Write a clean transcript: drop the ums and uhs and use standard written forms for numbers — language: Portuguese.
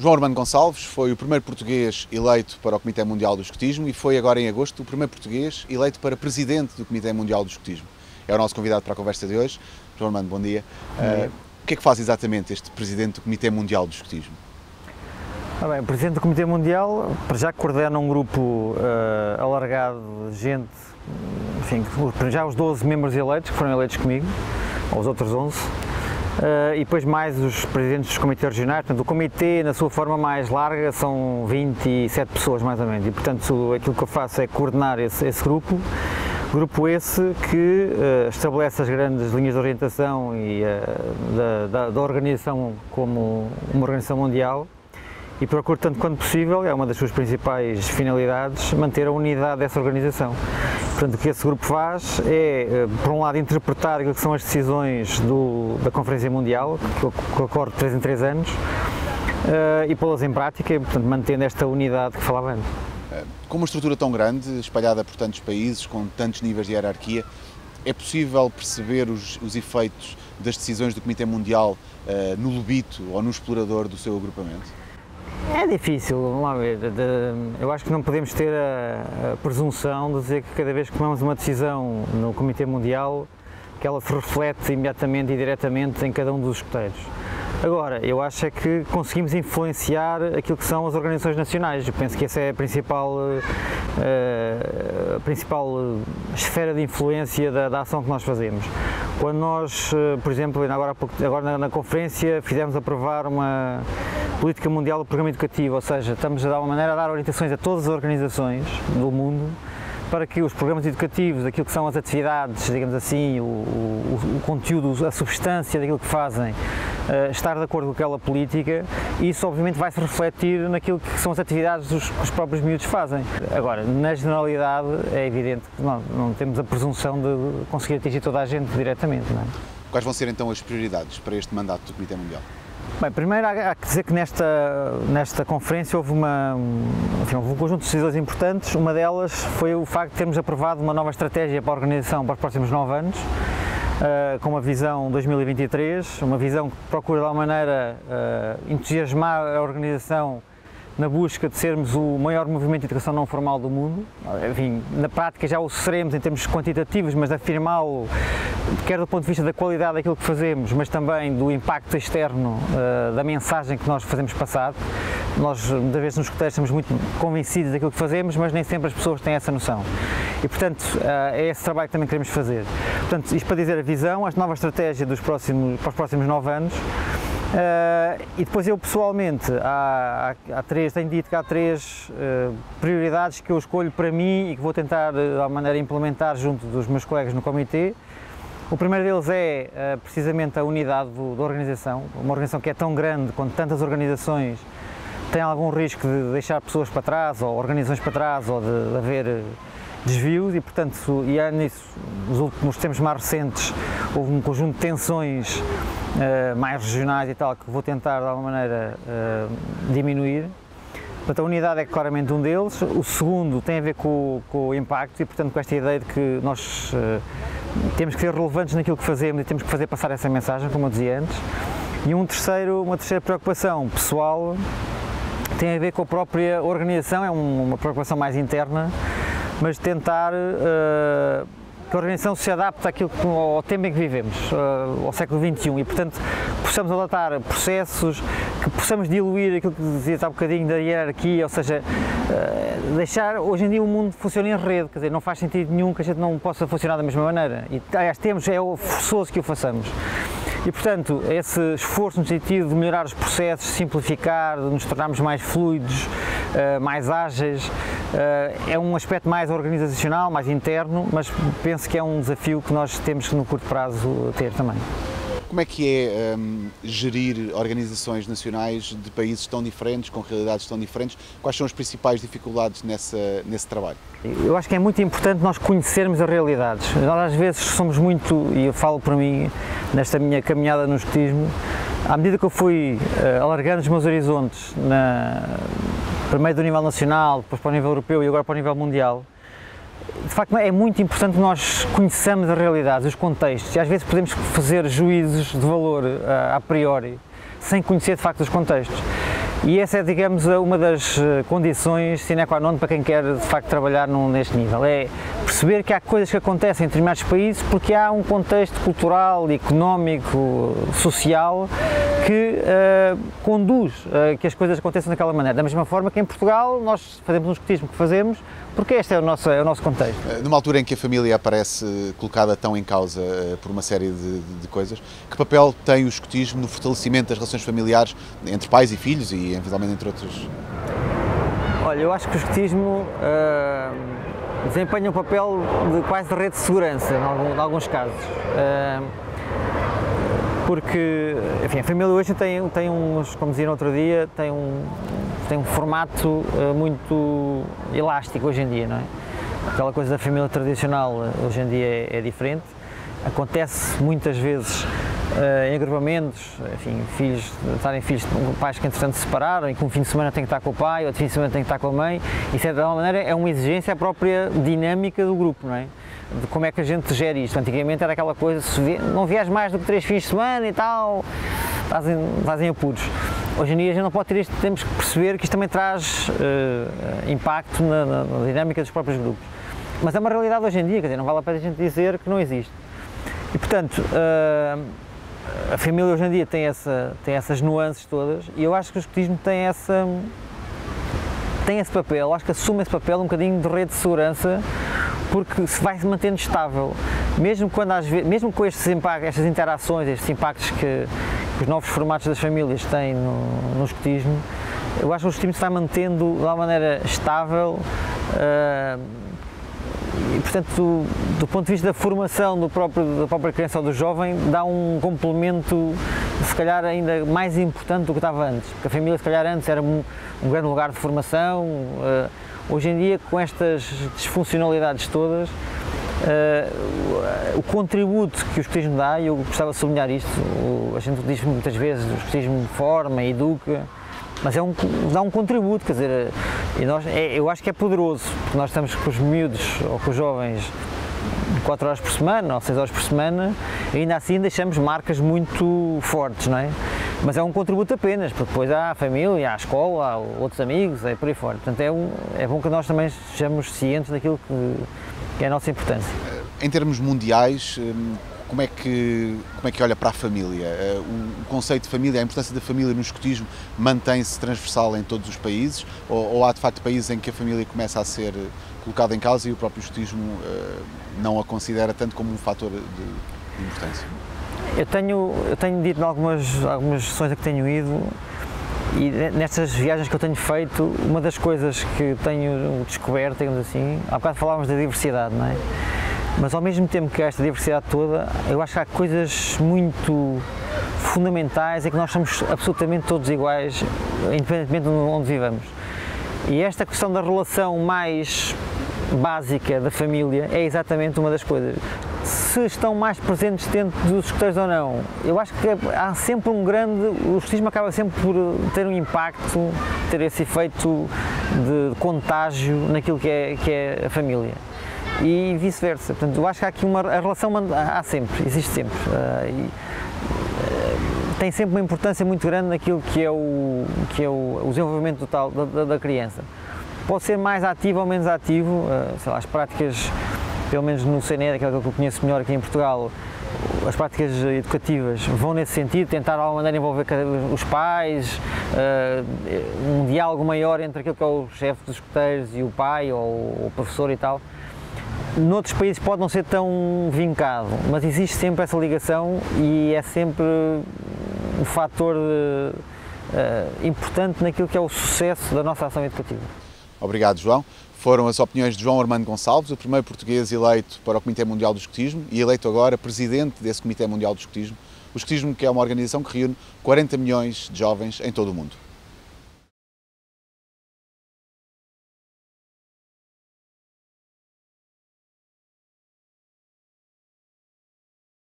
João Armando Gonçalves foi o primeiro português eleito para o Comitê Mundial do Escotismo e foi agora em agosto o primeiro português eleito para presidente do Comitê Mundial do Escotismo. É o nosso convidado para a conversa de hoje. João Armando, bom dia. O que é que faz exatamente este presidente do Comitê Mundial do Escotismo? O presidente do Comitê Mundial já coordena um grupo alargado de gente, enfim, já os 12 membros eleitos, que foram eleitos comigo, ou os outros 11, e depois mais os presidentes dos comitês regionais. Portanto, o comitê, na sua forma mais larga, são 27 pessoas mais ou menos, e portanto aquilo que eu faço é coordenar esse grupo esse que estabelece as grandes linhas de orientação e da organização como uma organização mundial, e procura, tanto quanto possível, é uma das suas principais finalidades, manter a unidade dessa organização. Portanto, o que esse grupo faz é, por um lado, interpretar aquilo que são as decisões da Conferência Mundial, que ocorre de 3 em 3 anos, e pô-las em prática, e, portanto, mantendo esta unidade que falava antes. Com uma estrutura tão grande, espalhada por tantos países, com tantos níveis de hierarquia, é possível perceber os efeitos das decisões do Comitê Mundial no lobito ou no explorador do seu agrupamento? É difícil, vamos lá ver. Eu acho que não podemos ter a presunção de dizer que cada vez que tomamos uma decisão no Comitê Mundial, que ela se reflete imediatamente e diretamente em cada um dos escuteiros. Agora, eu acho é que conseguimos influenciar aquilo que são as organizações nacionais. Eu penso que essa é a principal esfera de influência da ação que nós fazemos. Quando nós, por exemplo, agora na conferência, fizemos aprovar uma política mundial do programa educativo, ou seja, estamos de alguma maneira a dar orientações a todas as organizações do mundo para que os programas educativos, aquilo que são as atividades, digamos assim, o conteúdo, a substância daquilo que fazem, estar de acordo com aquela política, e isso obviamente vai se refletir naquilo que são as atividades que os próprios miúdos fazem. Agora, na generalidade, é evidente que não temos a presunção de conseguir atingir toda a gente diretamente, não é? Quais vão ser então as prioridades para este mandato do Comitê Mundial? Bem, primeiro há que dizer que nesta conferência houve um conjunto de decisões importantes. Uma delas foi o facto de termos aprovado uma nova estratégia para a organização para os próximos 9 anos, com uma visão 2023, uma visão que procura de alguma maneira entusiasmar a organização na busca de sermos o maior movimento de educação não formal do mundo. Enfim, na prática já o seremos em termos quantitativos, mas afirmá-lo quer do ponto de vista da qualidade daquilo que fazemos, mas também do impacto externo da mensagem que nós fazemos passar. Nós, muitas vezes, nos escuteiros estamos muito convencidos daquilo que fazemos, mas nem sempre as pessoas têm essa noção. E, portanto, é esse trabalho que também queremos fazer. Portanto, isto para dizer a visão, a nova estratégia para os próximos 9 anos. E depois eu pessoalmente tenho dito que há 3 prioridades que eu escolho para mim e que vou tentar de alguma maneira implementar junto dos meus colegas no comitê. O primeiro deles é precisamente a unidade da organização. Uma organização que é tão grande, com tantas organizações, tem algum risco de deixar pessoas para trás, ou organizações para trás, ou de haver desvios, e portanto, nisso, nos últimos tempos mais recentes, houve um conjunto de tensões mais regionais e tal, que vou tentar de alguma maneira diminuir. Portanto, a unidade é claramente um deles. O segundo tem a ver com o impacto e, portanto, com esta ideia de que nós temos que ser relevantes naquilo que fazemos e temos que fazer passar essa mensagem, como eu dizia antes. E uma terceira preocupação pessoal tem a ver com a própria organização, é uma preocupação mais interna, mas tentar que a organização se adapte ao tempo em que vivemos, ao século XXI, e portanto possamos adotar processos, que possamos diluir aquilo que dizia há bocadinho da hierarquia, ou seja, deixar, hoje em dia o mundo funciona em rede, quer dizer, não faz sentido nenhum que a gente não possa funcionar da mesma maneira, e aliás é forçoso que o façamos. E, portanto, esse esforço no sentido de melhorar os processos, simplificar, de nos tornarmos mais fluidos, mais ágeis, é um aspecto mais organizacional, mais interno, mas penso que é um desafio que nós temos que no curto prazo ter também. Como é que é gerir organizações nacionais de países tão diferentes, com realidades tão diferentes? Quais são as principais dificuldades nesse trabalho? Eu acho que é muito importante nós conhecermos as realidades. Nós às vezes somos muito, e eu falo por mim, nesta minha caminhada no escotismo, à medida que eu fui alargando os meus horizontes, primeiro do nível nacional, depois para o nível europeu e agora para o nível mundial, de facto é muito importante que nós conheçamos as realidades, os contextos, e às vezes podemos fazer juízos de valor a priori, sem conhecer de facto os contextos. E essa é, digamos, uma das condições sine qua non para quem quer, de facto, trabalhar neste nível. É perceber que há coisas que acontecem em determinados países porque há um contexto cultural, económico, social que conduz a que as coisas aconteçam daquela maneira. Da mesma forma que em Portugal nós fazemos um escotismo que fazemos porque este é o nosso contexto. Numa altura em que a família aparece colocada tão em causa por uma série de coisas, que papel tem o escotismo no fortalecimento das relações familiares entre pais e filhos e, eventualmente, entre outros? Olha, eu acho que o escotismo desempenha um papel de quase de rede de segurança, em alguns casos. Porque, enfim, a família hoje tem uns, como dizia no outro dia, tem um formato muito elástico hoje em dia, não é? Aquela coisa da família tradicional hoje em dia é diferente. Acontece muitas vezes em agrupamentos, enfim, estarem filhos de pais que entretanto se separaram e que um fim de semana tem que estar com o pai, outro fim de semana tem que estar com a mãe. Isso, de alguma maneira, é uma exigência à própria dinâmica do grupo, não é? De como é que a gente gere isto. Antigamente era aquela coisa, não viajas mais do que 3 fins de semana e tal, fazem apuros. Hoje em dia a gente não pode ter isto, temos que perceber que isto também traz impacto na dinâmica dos próprios grupos. Mas é uma realidade hoje em dia, quer dizer, não vale a pena a gente dizer que não existe. E, portanto, a família hoje em dia tem essas nuances todas e eu acho que o escotismo tem esse papel, acho que assume esse papel um bocadinho de rede de segurança, porque se vai se mantendo estável, mesmo com estas interações, estes impactos que os novos formatos das famílias têm no escotismo, eu acho que o escotismo se vai mantendo de uma maneira estável e, portanto, do ponto de vista da formação da própria criança ou do jovem, dá um complemento, se calhar, ainda mais importante do que estava antes, porque a família, se calhar, antes era um grande lugar de formação. Hoje em dia, com estas disfuncionalidades todas, o contributo que o escotismo dá, e eu gostava de sublinhar isto, a gente diz muitas vezes o escotismo forma, educa, mas dá um contributo, quer dizer, e eu acho que é poderoso, porque nós estamos com os miúdos ou com os jovens 4 horas por semana ou 6 horas por semana, e ainda assim deixamos marcas muito fortes, não é? Mas é um contributo apenas, porque depois há a família, há a escola, há outros amigos, é por aí fora. Portanto, é bom que nós também sejamos cientes daquilo que é a nossa importância. Em termos mundiais, como é que olha para a família? O conceito de família, a importância da família no escotismo mantém-se transversal em todos os países ou há de facto países em que a família começa a ser colocada em causa e o próprio escotismo não a considera tanto como um fator de importância? Eu tenho dito em algumas sessões a que tenho ido e nestas viagens que eu tenho feito, uma das coisas que tenho descoberto, digamos assim, há bocado falávamos da diversidade, não é? Mas ao mesmo tempo que há esta diversidade toda, eu acho que há coisas muito fundamentais em que nós somos absolutamente todos iguais, independentemente de onde vivamos. E esta questão da relação mais básica da família é exatamente uma das coisas. Se estão mais presentes dentro dos escoteiros ou não, eu acho que há sempre o escotismo acaba sempre por ter um impacto, ter esse efeito de contágio naquilo que é a família. E vice-versa. Portanto, eu acho que há aqui a relação existe sempre. Tem sempre uma importância muito grande naquilo que é o desenvolvimento total da criança. Pode ser mais ativo ou menos ativo, sei lá, as práticas, pelo menos no CNE, aquela que eu conheço melhor aqui em Portugal, as práticas educativas vão nesse sentido, tentar de alguma maneira envolver os pais, um diálogo maior entre aquilo que é o chefe dos escoteiros e o pai ou o professor e tal. Noutros países pode não ser tão vincado, mas existe sempre essa ligação e é sempre um fator importante naquilo que é o sucesso da nossa ação educativa. Obrigado, João. Foram as opiniões de João Armando Gonçalves, o primeiro português eleito para o Comitê Mundial do Escotismo e eleito agora presidente desse Comitê Mundial do Escotismo. O escotismo, que é uma organização que reúne 40 milhões de jovens em todo o mundo.